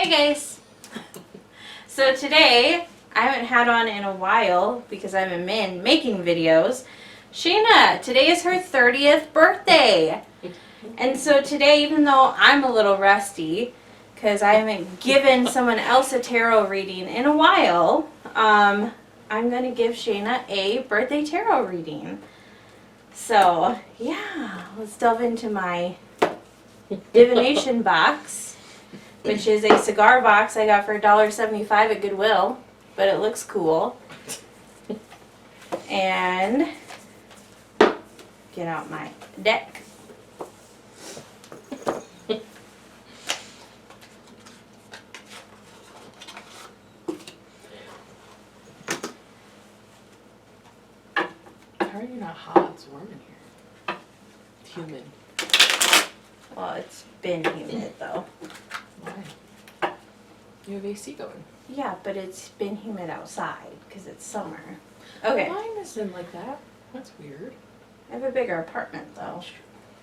Hey guys! So today, I haven't had on in a while because I've been making videos. Shayna, today is her 30th birthday. And so today, even though I'm a little rusty, because I haven't given someone else a tarot reading in a while, I'm going to give Shayna a birthday tarot reading. So, yeah, let's delve into my divination box, which is a cigar box I got for $1.75 at Goodwill, but it looks cool. And get out my deck. How are you not hot? It's warm in here. It's humid. Well, it's been humid though. Why? You have AC going. Yeah, but it's been humid outside because it's summer. Okay. Mine isn't like that. That's weird. I have a bigger apartment though.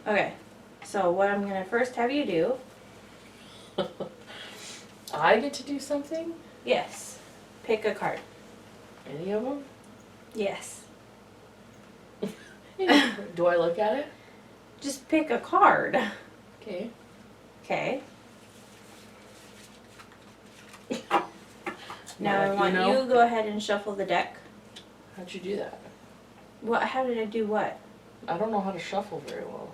Okay. So what I'm going to first have you do. I get to do something? Yes. Pick a card. Any of them? Yes. Do I look at it? Just pick a card. Okay. Okay. Now I want you to go ahead and shuffle the deck. How'd you do that? What? How did I do what? I don't know how to shuffle very well.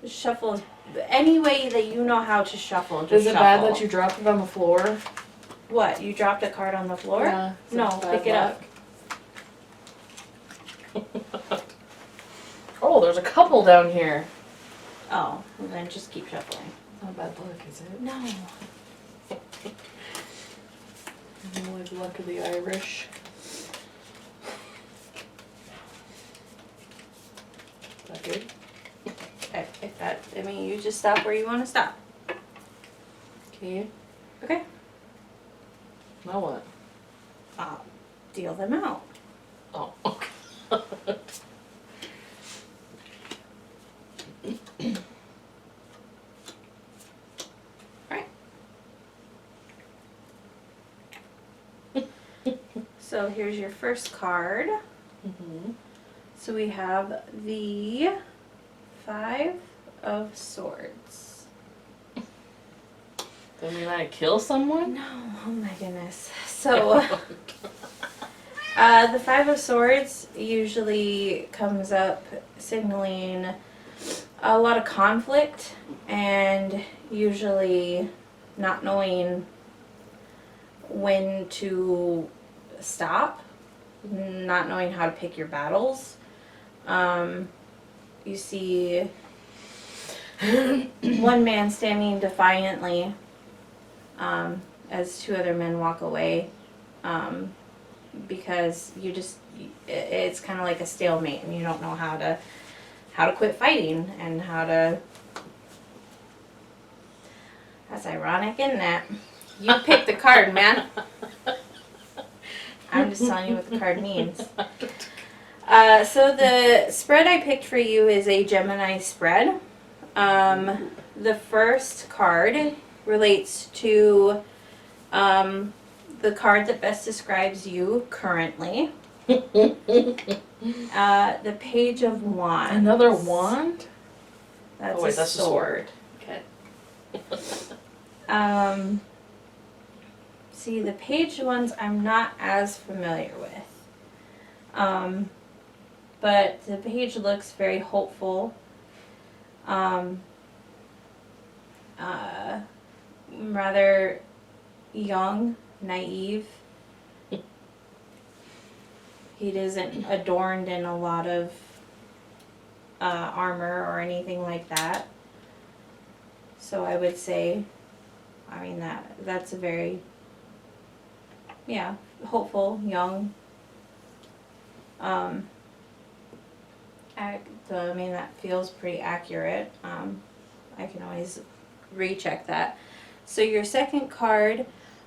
Shuffle any way that you know how to shuffle. Just Is it bad shuffle. that you dropped it on the floor? What? You dropped a card on the floor? Yeah. No, pick it up. Oh, there's a couple down here. Oh, well then just keep shuffling. It's not bad luck, is it? No. Like luck of the Irish. Is that good? If that, I mean, you just stop where you want to stop. Okay. Okay. Now what? Deal them out. Oh, okay. Right. So here's your first card. Mm-hmm. So we have the 5 of Swords. Does mean I kill someone? No, oh my goodness. So, the 5 of Swords usually comes up signaling a lot of conflict and usually not knowing when to stop, not knowing how to pick your battles. You see one man standing defiantly as 2 other men walk away, because it's kind of like a stalemate and you don't know how to quit fighting and how to. That's ironic, isn't it? You picked the card, man. I'm just telling you what the card means. So the spread I picked for you is a Gemini spread. The first card relates to the card that best describes you currently. The Page of Wands. Another wand? That's Oh wait, a that's sword. a sword. Okay. See, the Page ones I'm not as familiar with. But the page looks very hopeful. Rather young, naive. He isn't adorned in a lot of armor or anything like that. So I would say, I mean, that's a very, yeah, hopeful, young. I mean, that feels pretty accurate. I can always recheck that. So your second card,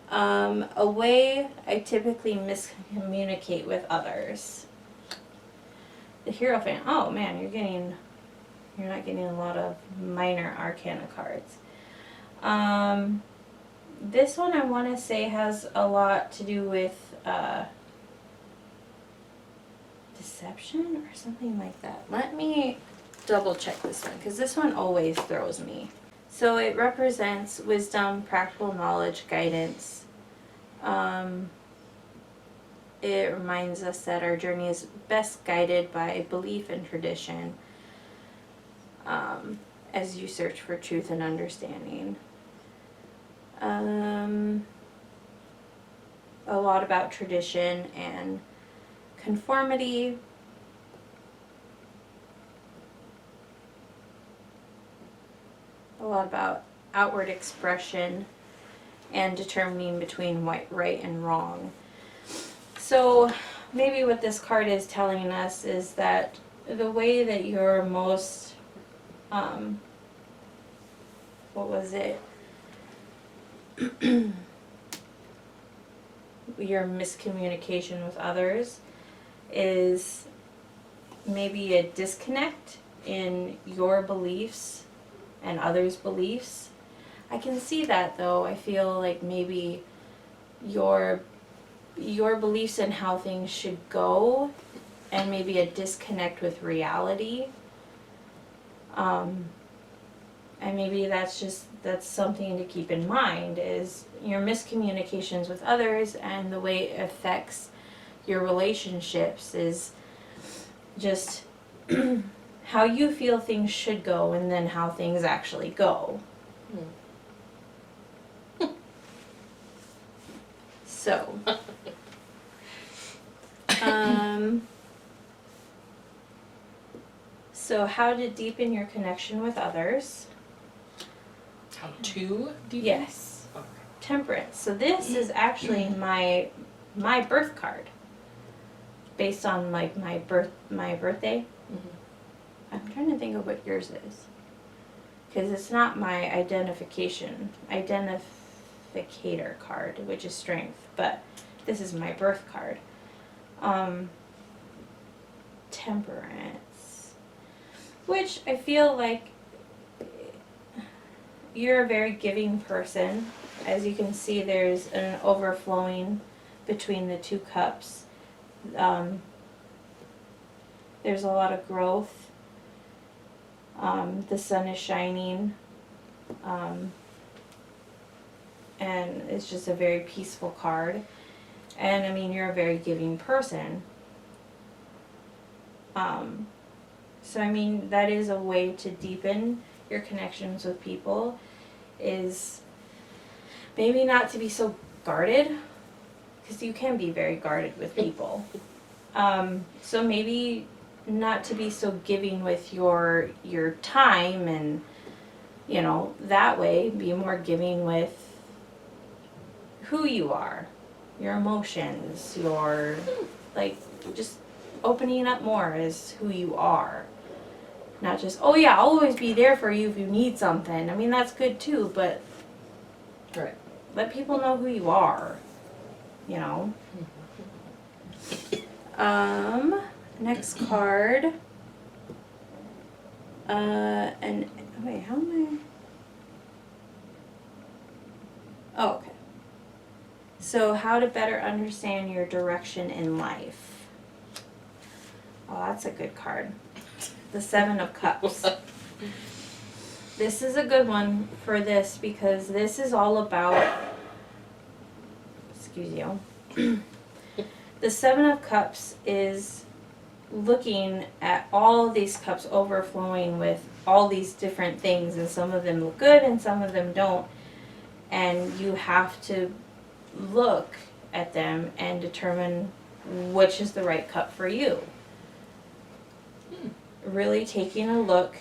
a way I typically miscommunicate with others. The Hierophant. Oh man, you're not getting a lot of minor arcana cards. this one I want to say has a lot to do with deception or something like that. Let me double check this one because this one always throws me. So it represents wisdom, practical knowledge, guidance. It reminds us that our journey is best guided by belief and tradition as you search for truth and understanding. A lot about tradition and conformity. A lot about outward expression and determining between right and wrong. So maybe what this card is telling us is that the way that you're most, what was it? Your miscommunication with others is maybe a disconnect in your beliefs and others' beliefs. I can see that though. I feel like maybe your beliefs in how things should go and maybe a disconnect with reality. And maybe that's something to keep in mind is your miscommunications with others and the way it affects your relationships is just how you feel things should go and then how things actually go. So, so how to deepen your connection with others. How to deepen? Yes. Okay. Temperance. So this is actually my birth card. Based on like my birthday. Mm-hmm. I'm trying to think of what yours is. Because it's not my identificator card, which is strength, but this is my birth card. Temperance. Which I feel like you're a very giving person. As you can see, there's an overflowing between the two cups. There's a lot of growth. The sun is shining. And it's just a very peaceful card. And I mean, you're a very giving person. So I mean, that is a way to deepen your connections with people, is maybe not to be so guarded, because you can be very guarded with people. So maybe not to be so giving with your time, and you know, that way be more giving with who you are, your emotions, your like just opening up more as who you are. Not just, oh yeah, I'll always be there for you if you need something. I mean, that's good too, but Right. let people know who you are, you know. Next card. And wait, how am I? Oh, okay. So, how to better understand your direction in life. Oh, that's a good card. The Seven of Cups. This is a good one for this because this is all about, excuse you. The Seven of Cups is looking at all of these cups overflowing with all these different things, and some of them look good and some of them don't. And you have to look at them and determine which is the right cup for you. Really taking a look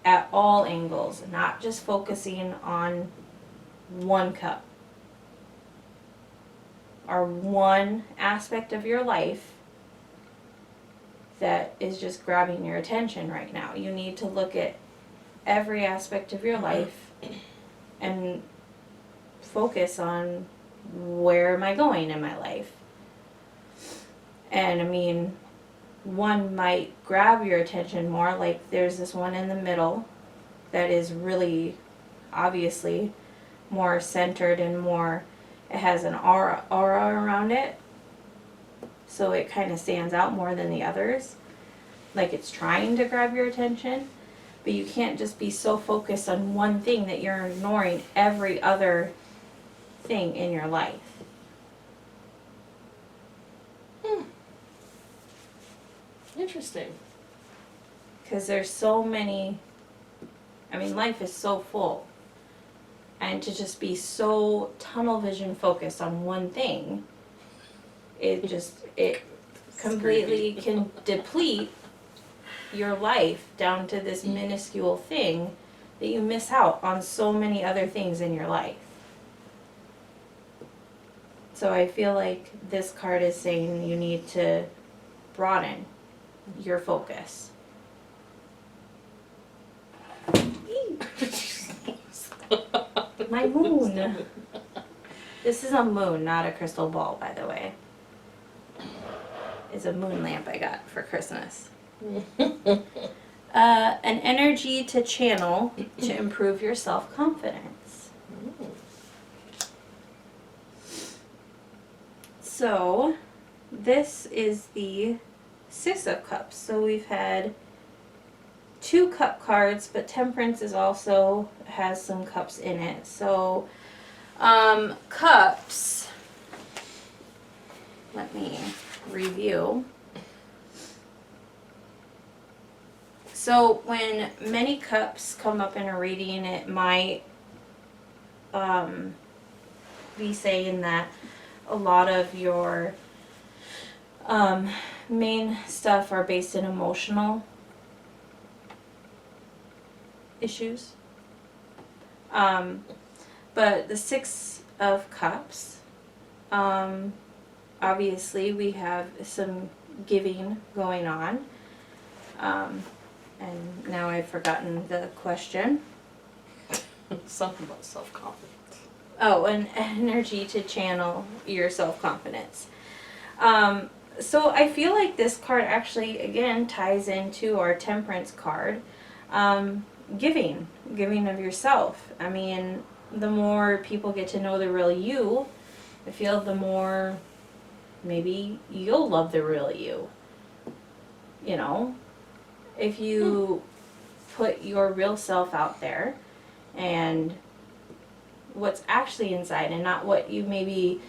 at all angles, not just focusing on one cup or one aspect of your life that is just grabbing your attention right now. You need to look at every aspect of your life and focus on where am I going in my life. And I mean, one might grab your attention more, like there's this one in the middle that is really obviously more centered and more, it has an aura around it. So it kind of stands out more than the others. Like it's trying to grab your attention. But you can't just be so focused on one thing that you're ignoring every other thing in your life. Interesting. Because there's so many, I mean, life is so full. And to just be so tunnel vision focused on one thing, it completely can deplete your life down to this minuscule thing that you miss out on so many other things in your life. So I feel like this card is saying you need to broaden your focus. My moon. This is a moon, not a crystal ball, by the way. It's a moon lamp I got for Christmas. An energy to channel to improve your self-confidence. So, this is the Six of Cups. So we've had 2 cup cards, but Temperance is also has some cups in it. So, cups, let me review. So when many cups come up in a reading, it might be saying that a lot of your main stuff are based in emotional issues. But the Six of Cups, obviously we have some giving going on. And now I've forgotten the question. Something about self-confidence. Oh, an energy to channel your self-confidence. So I feel like this card actually, again, ties into our Temperance card. Giving of yourself. I mean, the more people get to know the real you, I feel the more maybe you'll love the real you. You know? If you put your real self out there and what's actually inside and not what you maybe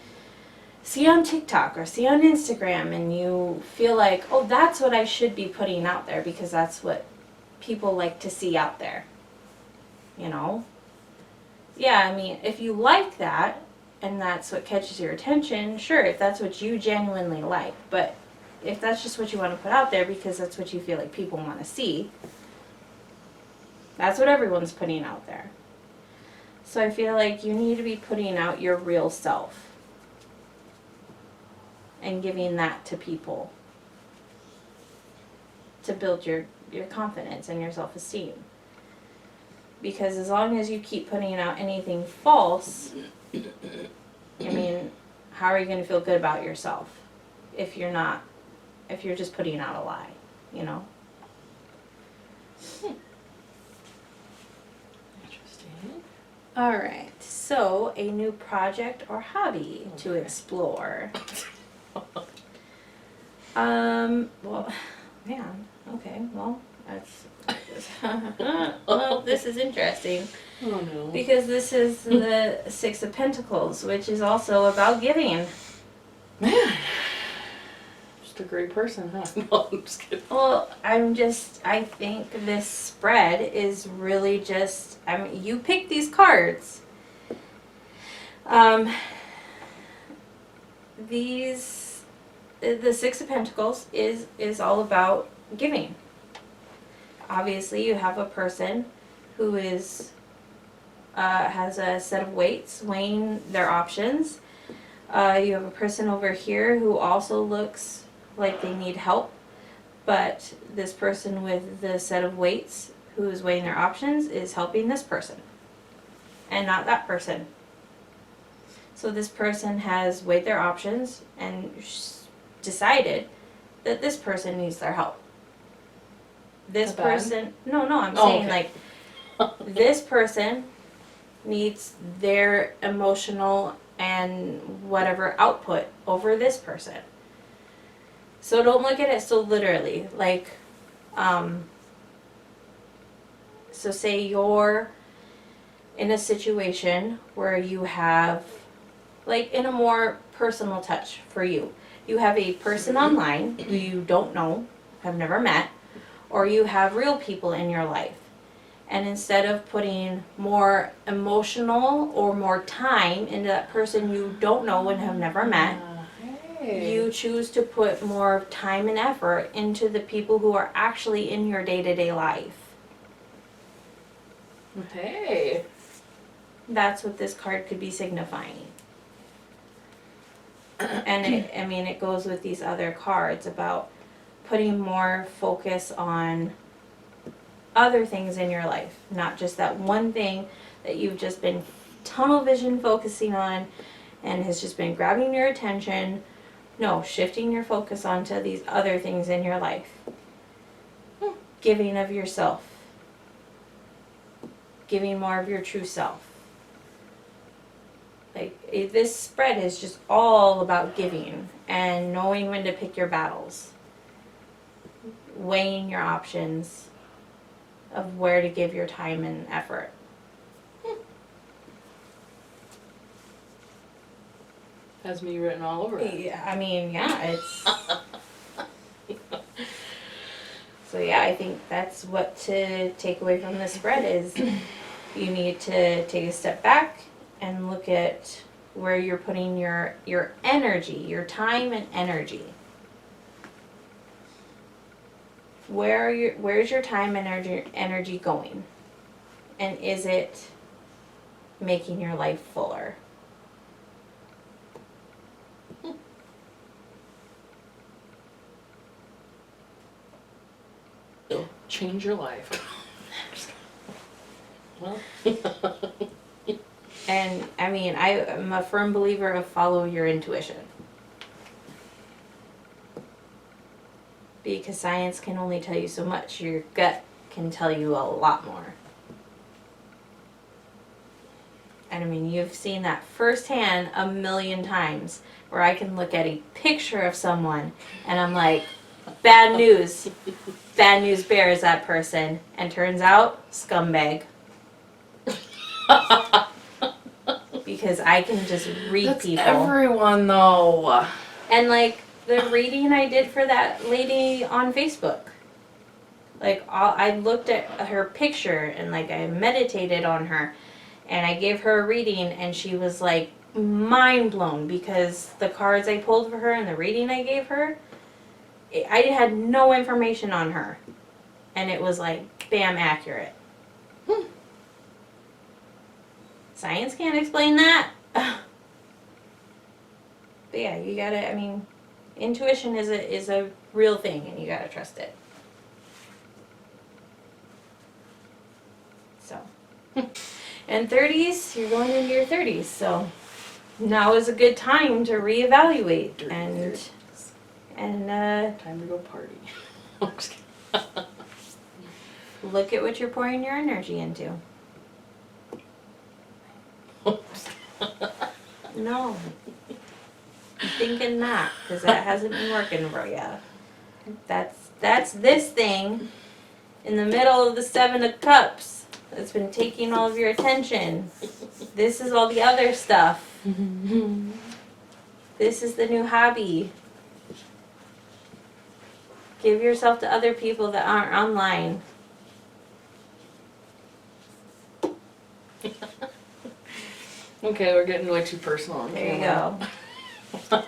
see on TikTok or see on Instagram and you feel like, oh, that's what I should be putting out there because that's what people like to see out there. You know? Yeah, I mean, if you like that and that's what catches your attention, sure, if that's what you genuinely like, but if that's just what you want to put out there because that's what you feel like people want to see, that's what everyone's putting out there. So I feel like you need to be putting out your real self and giving that to people to build your confidence and your self-esteem. Because as long as you keep putting out anything false, I mean, how are you going to feel good about yourself if you're just putting out a lie, you know? Interesting. All right, so a new project or hobby to explore. Well, man, okay, well, that's, well, this is interesting. Oh no. Because this is the Six of Pentacles, which is also about giving. Man. Just a great person, huh? No, I'm just kidding. Well, I think this spread is really just, I mean, you pick these cards. The Six of Pentacles is all about giving. Obviously, you have a person who is, has a set of weights weighing their options. You have a person over here who also looks like they need help, but this person with the set of weights who is weighing their options is helping this person and not that person. So this person has weighed their options and decided that this person needs their help. This Not bad. person, no, I'm Oh, saying okay. like this person needs their emotional and whatever output over this person. So don't look at it so literally. Like, so say you're in a situation where you have, like in a more personal touch for you, you have a person online who you don't know, have never met, or you have real people in your life. And instead of putting more emotional or more time into that person you don't know and have never met, you choose to put more time and effort into the people who are actually in your day-to-day life. Hey. That's what this card could be signifying. And it goes with these other cards about putting more focus on other things in your life, not just that one thing that you've just been tunnel vision focusing on and has just been grabbing your attention. No, shifting your focus onto these other things in your life. Giving of yourself. Giving more of your true self. Like, this spread is just all about giving and knowing when to pick your battles. Weighing your options of where to give your time and effort. Has me written all over it. Yeah, I mean, yeah, it's... So yeah, I think that's what to take away from this spread is you need to take a step back and look at where you're putting your energy, your time and energy. Where's your time and energy going? And is it making your life fuller? Change your life. Well. And I mean, I am a firm believer of follow your intuition. Because science can only tell you so much. Your gut can tell you a lot more. And I mean, you've seen that firsthand a million times where I can look at a picture of someone and I'm like, bad news. Bad news bear is that person. And turns out, scumbag. Because I can just read That's people. Everyone though. And like the reading I did for that lady on Facebook. Like I looked at her picture and like I meditated on her and I gave her a reading and she was like mind blown because the cards I pulled for her and the reading I gave her, I had no information on her. And it was like, bam, accurate. Science can't explain that. But yeah, you gotta, I mean, intuition is a real thing and you gotta trust it. So. And 30s, you're going into your 30s, so now is a good time to reevaluate and Time to go party. look at what you're pouring your energy into. No. I'm thinking not, because that hasn't been working for you. That's this thing in the middle of the 7 of Cups that's been taking all of your attention. This is all the other stuff. This is the new hobby. Give yourself to other people that aren't online. Okay, we're getting way too personal on There you camera. go.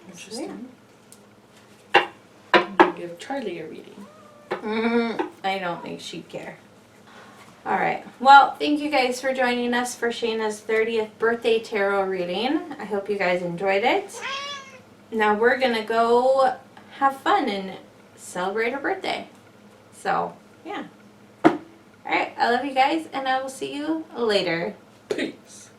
Interesting. I'm gonna give Charlie a reading. I don't think she'd care. Alright, well, thank you guys for joining us for Shayna's 30th birthday tarot reading. I hope you guys enjoyed it. Now we're gonna go have fun and celebrate her birthday. So, yeah. Alright, I love you guys, and I will see you later. Peace.